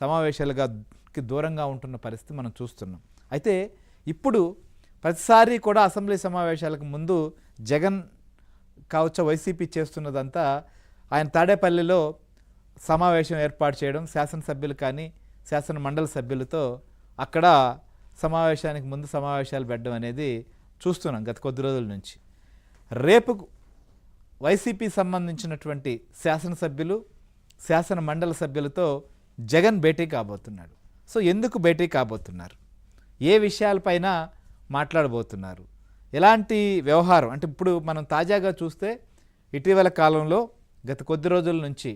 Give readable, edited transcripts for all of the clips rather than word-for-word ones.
సమావేశాలకి దూరంగా ఉంటున్న పరిస్థితి మనం చూస్తున్నాం. అయితే ఇప్పుడు ప్రతిసారి కూడా అసెంబ్లీ సమావేశాలకు ముందు జగన్ కావచ్చు వైసీపీ చేస్తున్నదంతా ఆయన తాడేపల్లిలో సమావేశం ఏర్పాటు చేయడం, శాసనసభ్యులు కానీ శాసన మండలి సభ్యులతో అక్కడ సమావేశానికి ముందు సమావేశాలు పెట్టడం అనేది చూస్తున్నాం గత కొద్ది రోజుల నుంచి. రేపు వైసీపీ సంబంధించినటువంటి శాసనసభ్యులు శాసన మండలి సభ్యులతో జగన్ భేటీ కాబోతున్నాడు. సో ఎందుకు భేటీ కాబోతున్నారు, ఏ విషయాలపైన మాట్లాడబోతున్నారు, ఎలాంటి వ్యవహారం అంటే ఇప్పుడు మనం తాజాగా చూస్తే ఇటీవల కాలంలో గత కొద్ది రోజుల నుంచి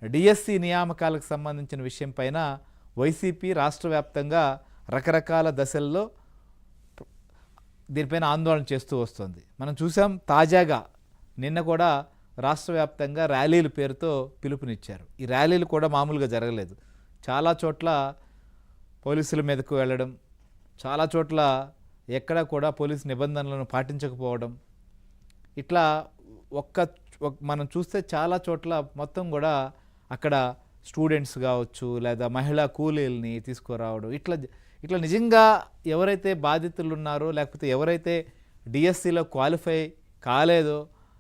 డిఎస్సి నియామకాలకు సంబంధించిన విషయం పైన వైసీపీ రాష్ట్ర వ్యాప్తంగా రకరకాల దశల్లో దీనిపైన ఆందోళన చేస్తూ వస్తుంది. మనం చూసాం తాజాగా నిన్న కూడా రాష్ట్ర వ్యాప్తంగా ర్యాలీల పేరుతో పిలుపునిచ్చారు. ఈ ర్యాలీలు కూడా మామూలుగా జరగలేదు. చాలా చోట్ల పోలీసుల మీదకు వెళ్ళడం, చాలా చోట్ల ఎక్కడా కూడా పోలీసు నిబంధనలను పాటించకపోవడం, ఇట్లా మనం చూస్తే చాలా చోట్ల మొత్తం కూడా అక్కడ స్టూడెంట్స్ కావచ్చు లేదా మహిళా కూలీల్ని తీసుకురావడం, ఇట్లా నిజంగా ఎవరైతే బాధితులు ఉన్నారో లేకపోతే ఎవరైతే డిఎస్సిలో క్వాలిఫై కాలేదో,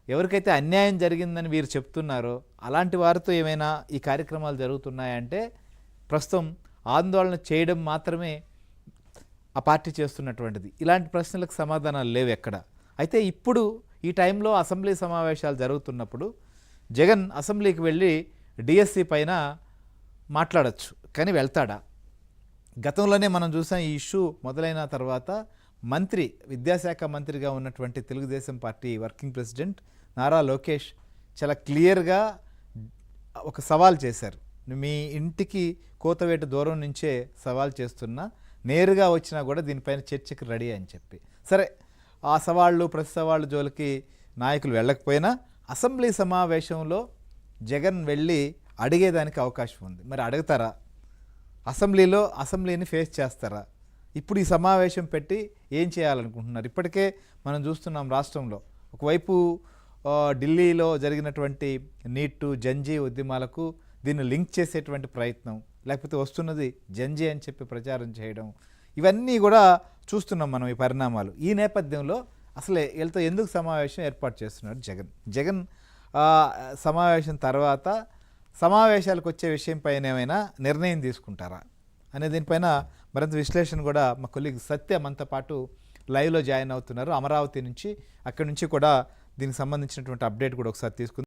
ఎవరికైతే అన్యాయం జరిగిందని వీరు చెప్తున్నారో అలాంటి వారితో ఏమైనా ఈ కార్యక్రమాలు జరుగుతున్నాయంటే ప్రస్తుతం ఆందోళన చేయడం మాత్రమే ఆ పార్టీ చేస్తున్నటువంటిది. ఇలాంటి ప్రశ్నలకు సమాధానాలు లేవు ఎక్కడ. అయితే ఇప్పుడు ఈ టైంలో అసెంబ్లీ సమావేశాలు జరుగుతున్నప్పుడు జగన్ అసెంబ్లీకి వెళ్ళి డిఎస్సి పైన మాట్లాడచ్చు, కానీ వెళ్తాడా? గతంలోనే మనం చూసాం ఈ ఇష్యూ మొదలైన తర్వాత మంత్రి విద్యాశాఖ మంత్రిగా ఉన్నటువంటి Telugu Desam party working president Nara Lokesh చాలా క్లియర్గా ఒక సవాల్ చేశారు. మీ ఇంటికి కోతవేట దూరం నుంచే సవాల్ చేస్తున్నా, నేరుగా వచ్చినా కూడా దీనిపైన చర్చకు రెడీ అని చెప్పి. సరే, ఆ సవాళ్ళు ప్రతి సవాళ్ళు జోలికి నాయకులు వెళ్ళకపోయినా అసెంబ్లీ సమావేశంలో జగన్ వెళ్ళి అడిగేదానికి అవకాశం ఉంది. మరి అడుగుతారా? అసెంబ్లీని ఫేస్ చేస్తారా? ఇప్పుడు ఈ సమావేశం పెట్టి ఏం చేయాలనుకుంటున్నారు? ఇప్పటికే మనం చూస్తున్నాం రాష్ట్రంలో ఒకవైపు ఢిల్లీలో జరిగినటువంటి నీట్ జంజీ ఉద్యమాలకు దీన్ని లింక్ చేసేటువంటి ప్రయత్నం, లేకపోతే వస్తున్నది జంజీ అని చెప్పి ప్రచారం చేయడం, ఇవన్నీ కూడా చూస్తున్నాం మనం ఈ పరిణామాలు. ఈ నేపథ్యంలో అసలే వీళ్ళతో ఎందుకు సమావేశం ఏర్పాటు చేస్తున్నాడు జగన్ సమావేశం తర్వాత సమావేశాలకు వచ్చే విషయం పైన ఏమైనా నిర్ణయం తీసుకుంటారా అనే దీనిపైన మరింత విశ్లేషణ కూడా మా కొలీగ్ సత్య మనతో పాటు లైవ్లో జాయిన్ అవుతున్నారు అమరావతి నుంచి. అక్కడి నుంచి కూడా దీనికి సంబంధించినటువంటి అప్డేట్ కూడా ఒకసారి తీసుకుందాం.